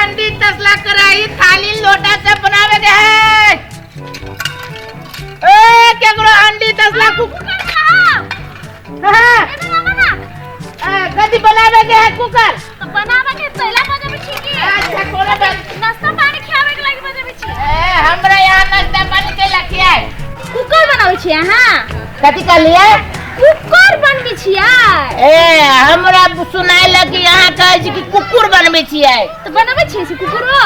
हंडी तसला कराई थाली लोटा सब बनावे के है। ए केकरो हंडी तसला कुकर हां कदी बनावे के है कुकर तो बनावे के तैला बजे में छी की। अच्छा कोला नाश्ता पानी खावे के लागि बजे में छी। ए हमरा यहां नाश्ता पानी के लखिया है। कुकर बनावे छी हां कथि का लिए कुकर बनबे छियै। ए हमरा सुनाय लगी यहां कहै छी कि कुकुर बनबे छियै। तो बनावे छी से कुकुरो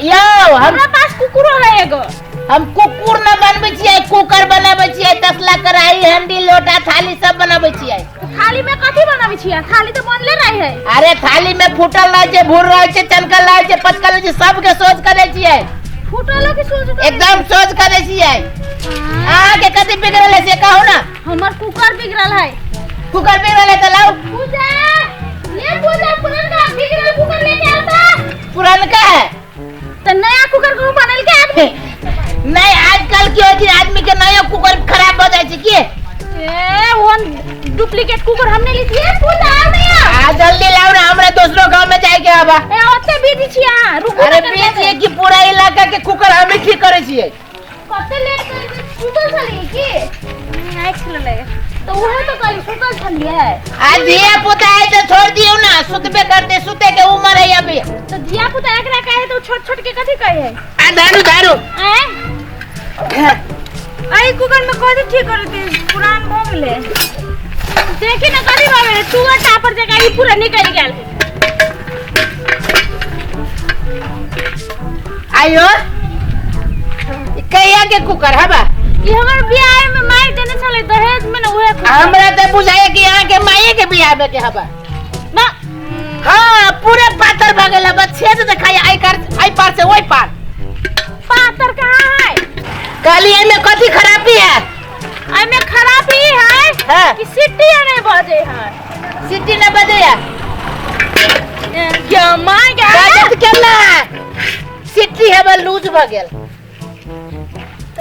यो हमरा पास कुकुरो है एगो। हम कुकुर न बनबे छियै कुकर बनाबे छियै तसला कराई हंडी लोटा थाली सब बनाबे छियै। थाली में कथि बनावे छियै थाली तो बनले रही है। अरे थाली में फूटल रहे छे भूर रहे छे चनकल रहे छे पचकल रहे छे सब के सोच करे छियै। फूटल के सोच एकदम सोच करे छियै। के कथि बिगड़ल है से कहू ना। हमर कुकर बिगड़ल है। कुकर बिगड़ल है त लाओ पूजा ये पूजा पुराना बिगड़ल कुकर लेके आता। पुरानका है तो नया कुकर को बनल के आदमी नहीं आजकल की होय छै आदमी के नया कुकर खराब हो जाय छै की। ए वन डुप्लीकेट कुकर हमने ली थी पूजा नया। आ जल्दी लाओ ना हमरा दूसरो गांव में जाय के आबा। ए ओते बीजी छिया रुको। अरे बीजी की पूरा इलाका के कुकर हम ठीक करे छियै। कते लेट कर सुतल छली की नहीं खेले तो वह तो कल सुतल छली है। आ दिया पुता है तो छोड़ दियो ना सुतबे करते सुते के उम्र है अभी। तो दिया पुता एकरा कहे तो छोट छोट के कथि कहे है। आ दारू दारू आई कुकर में कथि ठीक करते पुरान हो गेले। देखी ना कथि भावे चूहा टापर जगह ई पूरा निकल गेल। आयो कहिया के कुकर हबा ई हमर बियाह में माई देने चले दहेज में ना उहे हमरा त बुझाए कि यहां के माई के बियाह में के हबा ना। हां पूरे पातर भगेला बच्चे से दिखाई आई पार से ओई पार पातर कहां है। काली में कथि खराबी है। आई में खराबी है हां कि सिटी नहीं बजे है। सिटी न बजे है क्या मां क्या बजत केला सिटी है बा लूज भ गेल।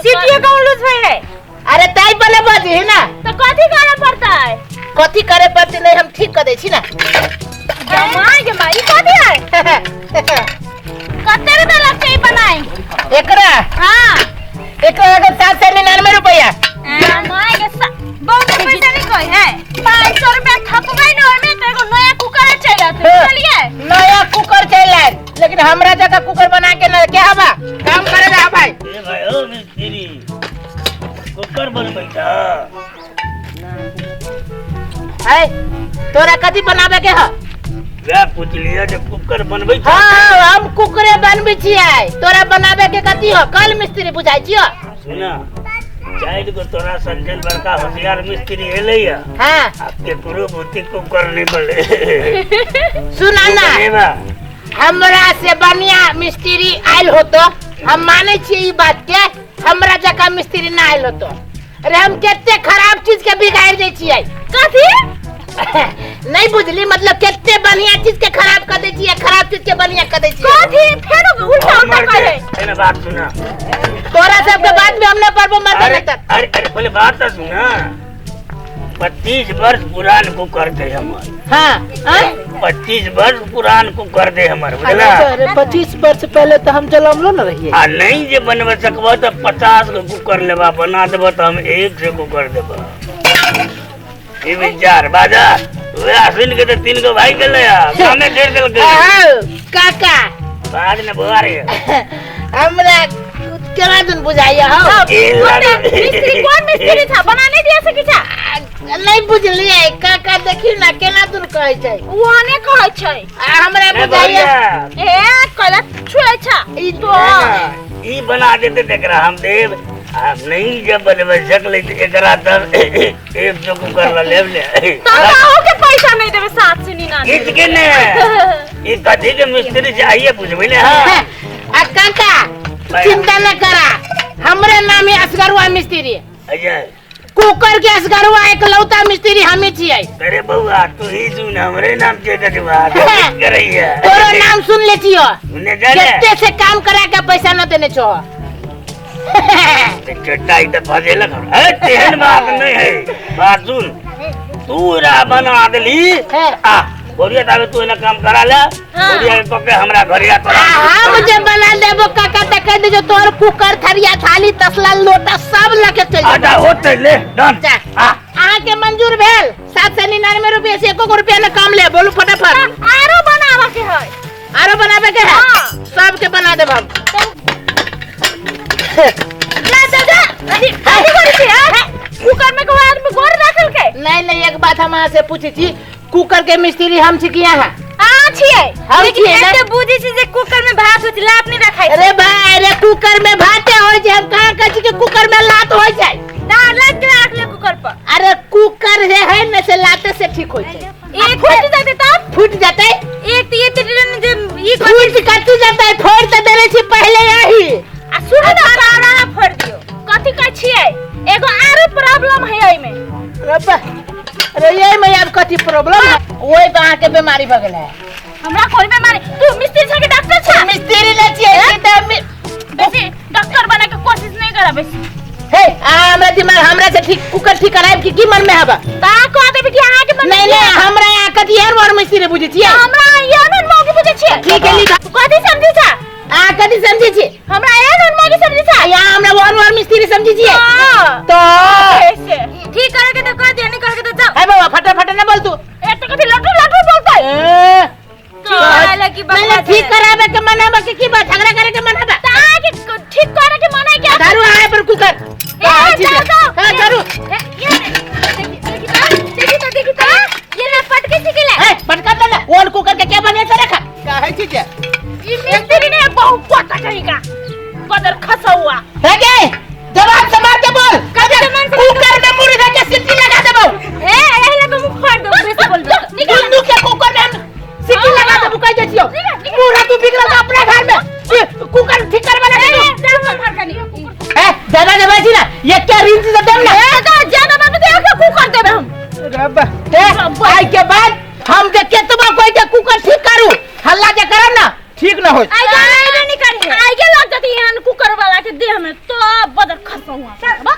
सिटी का लूज है। अरे ताई पहले बजे है ना तो कथि करना पड़ता है। कथि करे पड़ते नहीं हम ठीक कर दे छी ना। के माई कथि है कते रुपया लगते बनाई एकरा हां एकरा अगर 799 रुपया माई के बहुत पैसा नहीं कोई है 500 रुपया खप गई न में तो एगो नया कुकर चलत चलिए नया कुकर चला लेकिन हमरा जगह कुकर बना के ना क्या हबा काम करे रहा भाई। ए भाई ओ मिस्त्री कुकर बनबै त है तोरा कथि बनावे के ह वे पूछ लिया जे कुकर बनबै त हां हम कुकरे बनबै छियै तोरा बनावे के कथि हो कल मिस्त्री बुझाई छियो। सुना चाइल्ड को तोरा संजन बड़का होशियार मिस्त्री एलैया हां आपके गुरु बुद्धि कुकर नहीं बने सुना ना हमरा से बढ़िया मिस्त्री आइल होतो हम माने छी ई बात के हमरा जगह मिस्त्री ना आइल होतो। अरे हम केते खराब चीज के बिगाड़ दे छियै कथि नहीं बुझली मतलब केते बढ़िया चीज के खराब कर दे छियै खराब चीज के बढ़िया कर दे छियै। कथि फेर उल्टा उल्टा करे एना बात सुना तोरा सब के बात में हमने परबो मर अरे तक अरे अरे पहले बात तो सुना 25 वर्ष पुरान कुकर दे हमर। हां 25 वर्ष पुरान कुकर दे हमर बुझला। अरे 25 वर्ष पहले तो हम जलमलो न रहिए आ नहीं जे बनवा सकबो त 50 गो कुकर लेबा बना देबो त हम एक से कुकर देबो। ई विचार बाजा वे आसिन के त 3 गो भाई गेले आ सामने ढेर देल के काका बाद ने बुआरे हमरा केना दिन बुझाइया हो मिस्त्री कौन मिस्त्री था बनाने दिया से किछा नहीं बुझलिए काका देखी ना केना दिन कहै छै ओने कहै छै हमरा बुझाइया ए कला छुए छा ई तो ई बना देते देखरा हम देव आप नहीं जब बनवा सकले त एकरा त एक जो कुकर ला लेब ले ताऊ के पैसा नहीं देबे 7 से नीना इसके ने ई कथि के मिस्त्री चाहिए बुझबे ले हां आ काका चिंता न करा हमरे नाम है असगरुआ मिस्त्री अजय कुकर के असगरुआ एकलौता मिस्त्री हमी छियै। अरे बउआ तू ही सुन हमरे नाम के बात करैया तोरो नाम सुन ले छियो सुने जाने केते से काम करा के पैसा न देने छो ते चटाई त फजेला ए तेहन बात नहीं है बात सुन तू रा बना देली आ बोरिया तावे तू एना काम करा ले बोरिया के के हमरा घरिया तोरा हाँ मुझे बना देबो काका त कह दे जो तोर कुकर थरिया थाली तसला लोटा सब लेके चल जा आजा होते ले डन आहा के मंजूर भेल 799 रुपया से 1 रुपया न कम ले बोलू फटाफट आरो बनावा के है आरो बनाबे के है सब के बना देब हम जा दादा अभी करी थी कुकर में को आदमी गोर रखल के नहीं एक बात हम से पूछी थी कुकर के मिस्त्री हम छी किया है छिए हम लेकिन छिए ना? एक बुझी छी जे कुकर में भात होत लात नहीं रखाई अरे भाई अरे कुकर में भाते हो जाए हम कहां कह छी कि कुकर में लात हो जाए दाल लात के रख ले कुकर पर अरे कुकर है न से लाते से ठीक हो जाए एक फट जाते तब फूट जाता है एक ये तिरन जे ई फूट कट जाता है फोड़ तो देने छी पहले यही आ सुनो ना सारा फोड़ दियो कथि का छिए एगो आरो प्रॉब्लम है एई में अरे ये मैं अब कथी प्रॉब्लम है ओए कहां के बीमारी भ गेल है हमरा कोई बीमारी तू मिस्त्री छ के डॉक्टर छ मिस्त्री ले छिए बेसी डॉक्टर बने के कोशिश नहीं करा बेसी हे हमरा दिमाग हमरा से ठीक कुकर ठीक कराए की मन में हबा ता को देबे कि अहाँ के मन नहीं हमरा यहाँ कथी यार और मिस्त्री बुझी छिए हमरा ये न मौके बुझे छिए ठीक है लिखा कथि समझी छ आ कथी समझी छी हमरा ये न मौके समझी छ यहाँ हमरा और मिस्त्री समझी छिए तो ऐसे ठीक करे के तो कर दे नहीं करे के तो जा है बाबा फटाफट न बोल तू ए तो कथि लटू बोलता है तो आला की बात नहीं ठीक करावे के मन हबा की बात झगड़ा करे के मन हबा ता के ठीक करे के मन है क्या दारू आए पर कुकर का करू देखी तो ये ना पटके सिकले है पटका दे ना ओन कुकर के क्या बने से रखा का है चीज ये मिस्त्री ने बहुत पता कहेगा बदर खसा हुआ है के जवाब से मार के बोल कदर कुकर में मुर्गा के सीटी लगा देबो ए एहला को मुंह फाड़ दो वैसे बोल दो निकल नु के कुकर में सीटी लगा देबो कह देतियो पूरा तू बिगड़ जा अपने घर में कुकर ठीक कर बना दे जाओ घर का नहीं है ज्यादा देबे छी ना ये क्या रील से दम ना ए तो ज्यादा बात दे के कुकर देबे हम रब आई के बाद हम जे केतबा कोई के कुकर ठीक करू हल्ला जे करम ना ठीक ना हो आई के नहीं करी आई के लग जाती है कुकर वाला के देह में तो बदर खसा हुआ